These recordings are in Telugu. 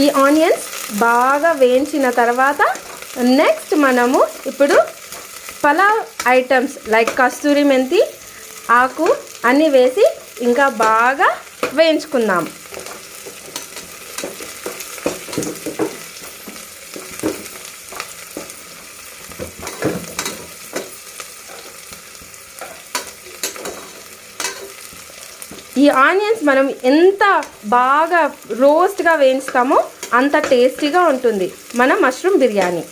ఈ ఆనియన్స్ బాగా వేయించిన తర్వాత నెక్స్ట్ మనము ఇప్పుడు పలావ్ ఐటమ్స్ లైక్ కస్తూరి మెంతి ఆకు అన్నీ వేసి ఇంకా బాగా వేయించుకుందాం. ఈ ఆనియన్స్ మనం ఎంత బాగా రోస్ట్గా వేయిస్తామో అంత టేస్టీగా ఉంటుంది మన మష్రూమ్ బిర్యానీ.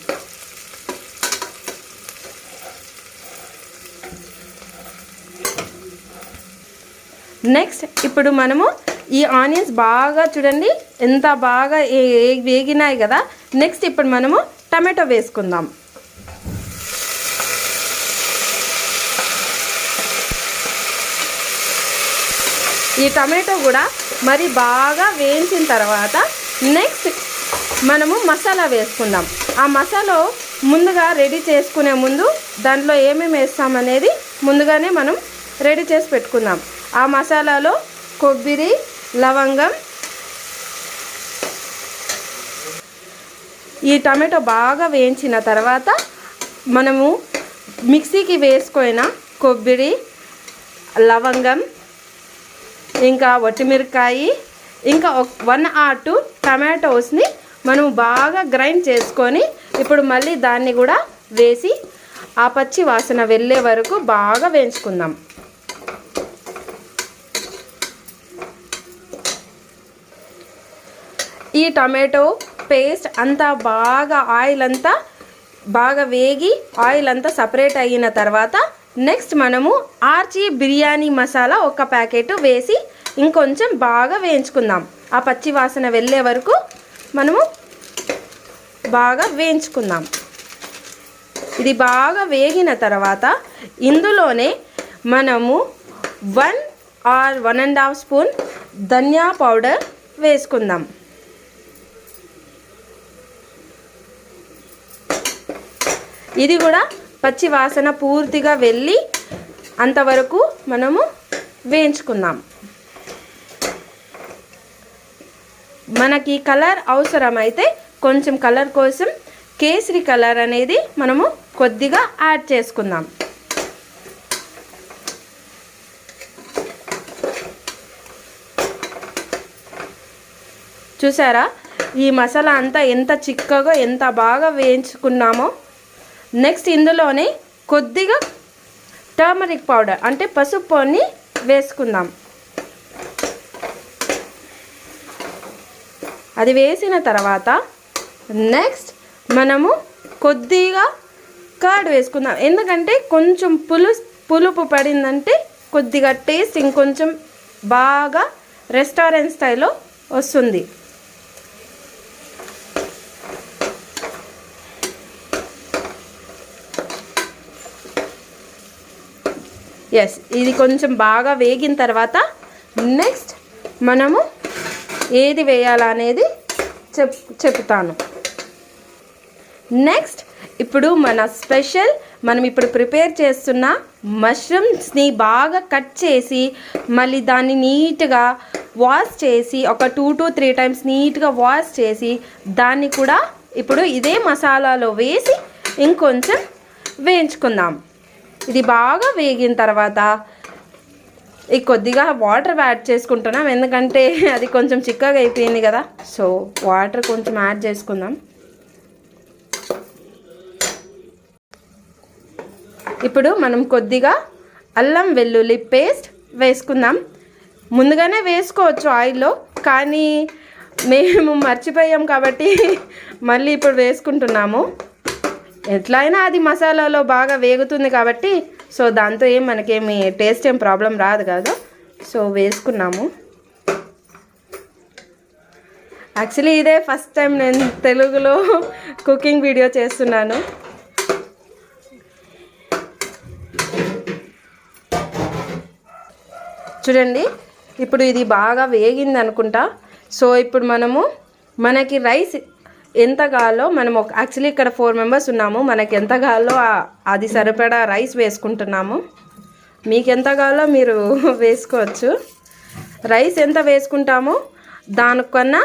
నెక్స్ట్ ఇప్పుడు మనము ఈ ఆనియన్స్ బాగా చూడండి ఎంత బాగా వేగినాయి కదా. నెక్స్ట్ ఇప్పుడు మనము టమాటో వేసుకుందాం. ఈ టమాటో కూడా మరి బాగా వేయించిన తర్వాత నెక్స్ట్ మనము మసాలా వేసుకుందాం. ఆ మసాలా ముందుగా రెడీ చేసుకునే ముందు దాంట్లో ఏమేమి వేస్తామనేది ముందుగానే మనం రెడీ చేసి పెట్టుకుందాం. ఆ మసాలాలో కొబ్బరి, లవంగం, ఈ టమాటో బాగా వేయించిన తర్వాత మనము మిక్సీకి వేసుకున్న కొబ్బరి, లవంగం, ఇంకా వట్టిమిరకాయ, ఇంకా 1 or 2 టమాటోస్ని మనం బాగా గ్రైండ్ చేసుకొని ఇప్పుడు మళ్ళీ దాన్ని కూడా వేసి ఆ పచ్చి వాసన వెళ్ళే వరకు బాగా వేయించుకుందాం. ఈ టమాటో పేస్ట్ అంతా బాగా ఆయిల్ అంతా బాగా వేగి ఆయిల్ అంతా సపరేట్ అయిన తర్వాత నెక్స్ట్ మనము ఆర్చి బిర్యానీ మసాలా 1 ప్యాకెట్ వేసి ఇంకొంచెం బాగా వేయించుకుందాం. ఆ పచ్చి వాసన వెళ్ళే వరకు మనము బాగా వేయించుకుందాం. ఇది బాగా వేగిన తర్వాత ఇందులోనే మనము 1 or 1.5 స్పూన్ ధనియా పౌడర్ వేసుకుందాం. ఇది కూడా పచ్చి వాసన పూర్తిగా వెళ్ళి అంతవరకు మనము వేయించుకుందాం. మనకి కలర్ అవసరమైతే కొంచెం కలర్ కోసం కేసరి కలర్ అనేది మనము కొద్దిగా యాడ్ చేసుకుందాం. చూసారా ఈ మసాలా అంతా ఎంత చిక్కగా ఎంత బాగా వేయించుకున్నామో. నెక్స్ట్ ఇందులోనే కొద్దిగా టర్మరిక్ పౌడర్ అంటే పసుపు పొడిని వేసుకుందాం. అది వేసిన తర్వాత నెక్స్ట్ మనము కొద్దిగా కర్డ్ వేసుకుందాం. ఎందుకంటే కొంచెం పులుపు పడిందంటే కొద్దిగా టేస్ట్ ఇంకొంచెం బాగా రెస్టారెంట్ స్టైల్లో వస్తుంది. ఎస్, ఇది కొంచెం బాగా వేగిన తర్వాత నెక్స్ట్ మనము ఏది వేయాలనేది చెప్తాను. నెక్స్ట్ ఇప్పుడు మన స్పెషల్ మనం ఇప్పుడు ప్రిపేర్ చేస్తున్న మష్రూమ్స్ని బాగా కట్ చేసి మళ్ళీ దాన్ని నీట్గా వాష్ చేసి ఒక 2 to 3 times నీట్గా వాష్ చేసి దాన్ని కూడా ఇప్పుడు ఇదే మసాలాలో వేసి ఇంకొంచెం వేయించుకుందాం. ఇది బాగా వేగిన తర్వాత ఈ కొద్దిగా వాటర్ యాడ్ చేసుకుంటున్నాం. ఎందుకంటే అది కొంచెం చిక్కగా అయిపోయింది కదా. సో వాటర్ కొంచెం యాడ్ చేసుకుందాం. ఇప్పుడు మనం కొద్దిగా అల్లం వెల్లుల్లి పేస్ట్ వేసుకుందాం. ముందుగానే వేసుకోవచ్చు ఆయిల్లో, కానీ మేము మర్చిపోయాం కాబట్టి మళ్ళీ ఇప్పుడు వేసుకుంటున్నాము. ఎట్లయినా అది మసాలాలో బాగా వేగుతుంది కాబట్టి సో దాంతో మనకేమి టేస్ట్ ఏం ప్రాబ్లం రాదు కదా. సో వేసుకున్నాము. యాక్చువల్లీ ఇదే ఫస్ట్ టైం నేను తెలుగులో కుకింగ్ వీడియో చేస్తున్నాను. చూడండి ఇప్పుడు ఇది బాగా వేగింది అనుకుంటా. సో ఇప్పుడు మనకి రైస్ ఎంత కావాలో మనము యాక్చువల్లీ ఇక్కడ 4 members ఉన్నాము. మనకి ఎంత కావాలో అది సరిపడా రైస్ వేసుకుంటున్నాము. మీకు ఎంత కావాలో మీరు వేసుకోవచ్చు. రైస్ ఎంత వేసుకుంటామో దానికన్నా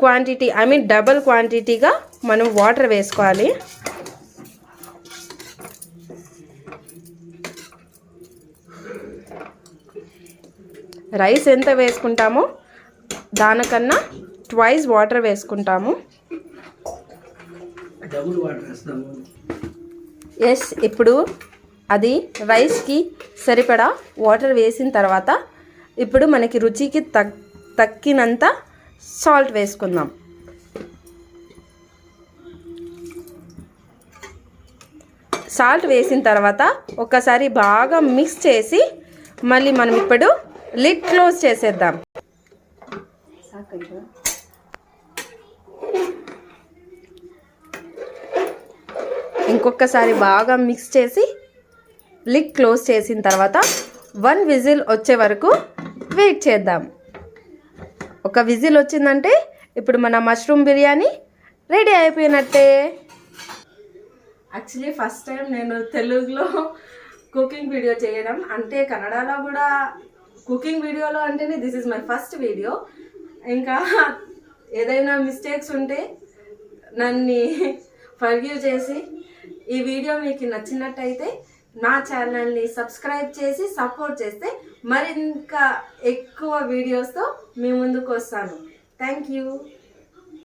క్వాంటిటీ డబుల్ క్వాంటిటీగా మనం వాటర్ వేసుకోవాలి. రైస్ ఎంత వేసుకుంటామో దానికన్నా ట్వైస్ వాటర్ వేసుకుంటాము. ఎస్, ఇప్పుడు అది రైస్కి సరిపడా వాటర్ వేసిన తర్వాత ఇప్పుడు మనకి రుచికి తక్కినంత సాల్ట్ వేసుకుందాం. సాల్ట్ వేసిన తర్వాత ఒకసారి బాగా మిక్స్ చేసి మళ్ళీ మనం ఇప్పుడు లిడ్ క్లోజ్ చేసేద్దాం. ఇంకొకసారి బాగా మిక్స్ చేసి లిడ్ క్లోజ్ చేసిన తర్వాత 1 విజిల్ వచ్చే వరకు వెయిట్ చేద్దాం. ఒక విజిల్ వచ్చిందంటే ఇప్పుడు మన మష్రూమ్ బిర్యానీ రెడీ అయిపోయినట్టే. యాక్చువల్లీ ఫస్ట్ టైం నేను తెలుగులో కుకింగ్ వీడియో చేయడం, అంటే కన్నడలో కూడా కుకింగ్ వీడియోలో అంటేనే this is my first video. ఇంకా ఏదైనా మిస్టేక్స్ ఉంటే నన్ను ఫర్గివ్ చేసి, ఈ వీడియో మీకు నచ్చినట్టయితే నా ఛానల్ని సబ్స్క్రైబ్ చేసి సపోర్ట్ చేస్తే మరి ఇంకా ఎక్కువ వీడియోస్తో మీ ముందుకు వస్తాను. Thank you.